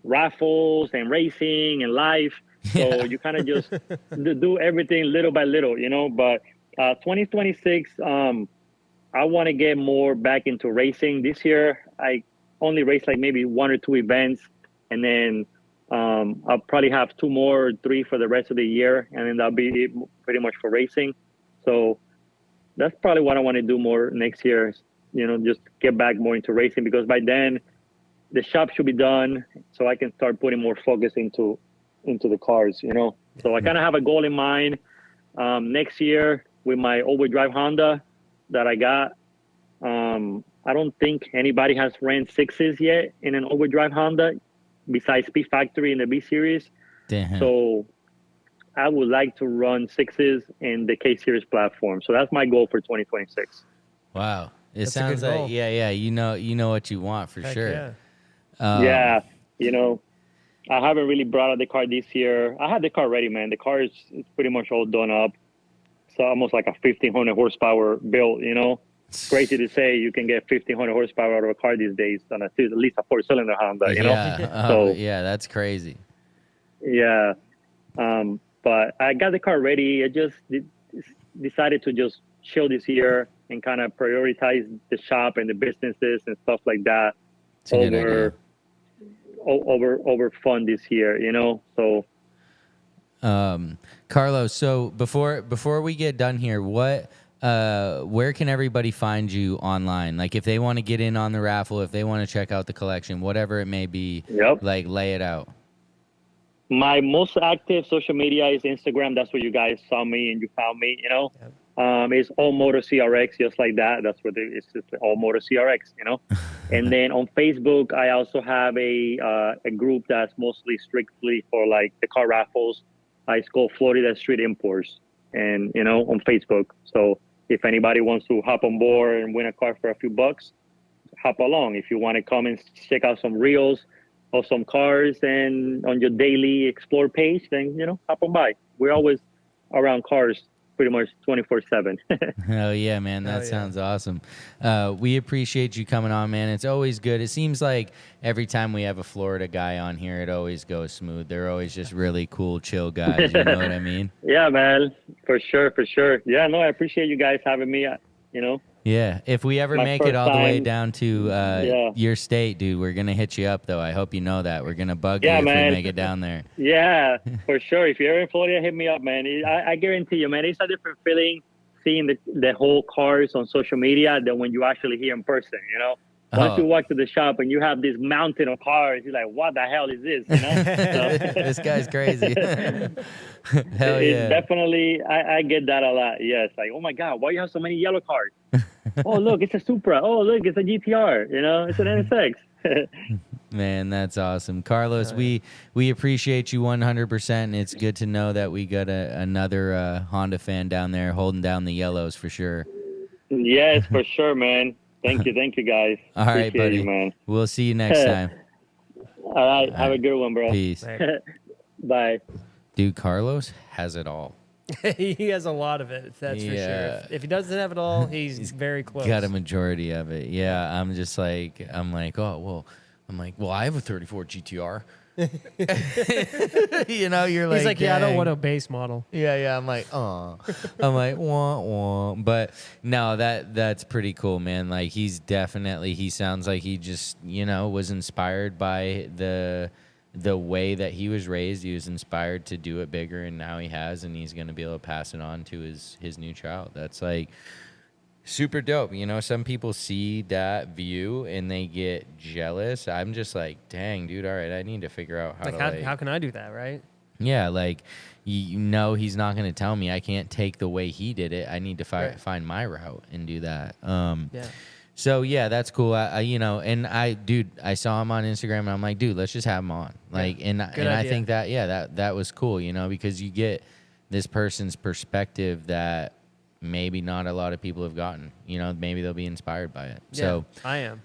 Speaker 3: raffles and racing and life. So you kind of just do everything little by little, But 2026, I want to get more back into racing. This year, I only raced like maybe 1 or 2 events, and then I'll probably have 2 more or 3 for the rest of the year, and then that'll be it pretty much for racing. So that's probably what I want to do more next year. Just get back more into racing, because by then the shop should be done, so I can start putting more focus into the cars. So I kind of have a goal in mind next year with my overdrive Honda that I got. I don't think anybody has ran 6s yet in an overdrive Honda besides Speed Factory in the B Series.
Speaker 1: Damn.
Speaker 3: So I would like to run 6s in the K Series platform. So that's my goal for 2026.
Speaker 1: Wow. It
Speaker 2: That's a
Speaker 1: sounds
Speaker 2: good
Speaker 1: like
Speaker 2: goal.
Speaker 1: yeah, you know what you want for
Speaker 2: Heck
Speaker 1: sure.
Speaker 2: yeah.
Speaker 3: I haven't really brought out the car this year. I had the car ready, man. The car is pretty much all done up. It's almost like a 1,500 horsepower build, It's crazy to say you can get 1,500 horsepower out of a car these days on at least a 4-cylinder Honda,
Speaker 1: Yeah.
Speaker 3: So
Speaker 1: yeah, that's crazy.
Speaker 3: yeah. But I got the car ready. I just decided to just chill this year and kind of prioritize the shop and the businesses and stuff like that
Speaker 1: It's a good idea.
Speaker 3: over fun this year, So
Speaker 1: Carlos, so before we get done here, where can everybody find you online? Like if they want to get in on the raffle, if they want to check out the collection, whatever it may be, like lay it out.
Speaker 3: My most active social media is Instagram. That's where you guys saw me and you found me, It's All Motor CRX, just like that. That's where it's just All Motor CRX, And then on Facebook, I also have a group that's mostly strictly for like the car raffles. It's called Florida Street Imports, and on Facebook. So if anybody wants to hop on board and win a car for a few bucks, hop along. If you want to come and check out some reels of some cars and on your daily explore page, then hop on by. We're always around cars pretty much 24/7.
Speaker 1: Hell yeah, man. That sounds awesome. We appreciate you coming on, man. It's always good. It seems like every time we have a Florida guy on here, it always goes smooth. They're always just really cool, chill guys. You know what I mean?
Speaker 3: Yeah, man. For sure. Yeah, no, I appreciate you guys having me,
Speaker 1: Yeah. If we ever make it all the way down to your state, dude, we're going to hit you up, though. I hope you know that. We're going to bug you if we make it down there.
Speaker 3: Yeah, for sure. If you're ever in Florida, hit me up, man. I guarantee you, man, it's a different feeling seeing the whole cars on social media than when you actually hear in person, Once you walk to the shop and you have this mountain of cars, you're like, what the hell is this,
Speaker 1: This guy's crazy. Hell
Speaker 3: it's
Speaker 1: yeah.
Speaker 3: Definitely, I get that a lot. Yes, like, oh my God, why you have so many yellow cars? Oh, look, it's a Supra. Oh, look, it's a GTR, it's an NSX.
Speaker 1: Man, that's awesome. Carlos, we appreciate you 100%. And it's good to know that we got another Honda fan down there holding down the yellows for sure.
Speaker 3: Yes, for sure, man. Thank you, guys.
Speaker 1: All right,
Speaker 3: Appreciate
Speaker 1: buddy.
Speaker 3: you, man.
Speaker 1: We'll see you next time.
Speaker 3: All right, have a good one, bro.
Speaker 1: Peace.
Speaker 3: Bye.
Speaker 1: Dude, Carlos has it all.
Speaker 2: He has a lot of it, that's for sure. If he doesn't have it all, he's very close.
Speaker 1: Got a majority of it. Yeah, I'm like, well, I have a 34 GTR. You know, you're like,
Speaker 2: He's like, yeah, I don't
Speaker 1: dang.
Speaker 2: want a base model.
Speaker 1: Yeah. I'm like, oh. I'm like, wah, wah. But no, that's pretty cool, man. Like, he sounds like he just, was inspired by the way that he was raised. He was inspired to do it bigger, and now he has, and he's going to be able to pass it on to his new child. That's like super dope. Some people see that view and they get jealous. I'm just like, dang, dude, all right, I need to figure out
Speaker 2: how can I do that, right?
Speaker 1: Yeah, like, he's not going to tell me. I can't take the way he did it. I need to find my route and do that.
Speaker 2: Yeah.
Speaker 1: So yeah, that's cool. I saw him on Instagram, and I'm like, dude, let's just have him on. Like, and I think that was cool, because you get this person's perspective that maybe not a lot of people have gotten. Maybe they'll be inspired by it.
Speaker 2: Yeah,
Speaker 1: So
Speaker 2: I am.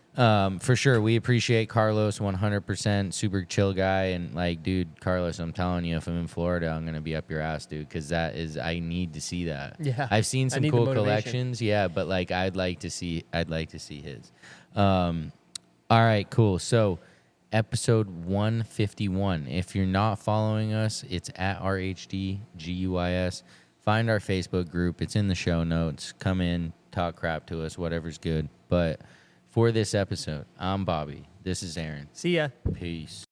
Speaker 1: for sure, we appreciate Carlos 100%. Super chill guy, and like, dude, Carlos, I'm telling you, if I'm in Florida, I'm gonna be up your ass, dude, because I need to see that.
Speaker 2: Yeah,
Speaker 1: I've seen some
Speaker 2: need the
Speaker 1: cool
Speaker 2: motivation.
Speaker 1: collections, yeah, but like, I'd like to see his. All right, cool. So, episode 151. If you're not following us, it's at RHDGUIS. Find our Facebook group. It's in the show notes. Come in, talk crap to us, whatever's good. But for this episode, I'm Bobby. This is Aaron.
Speaker 2: See ya.
Speaker 1: Peace.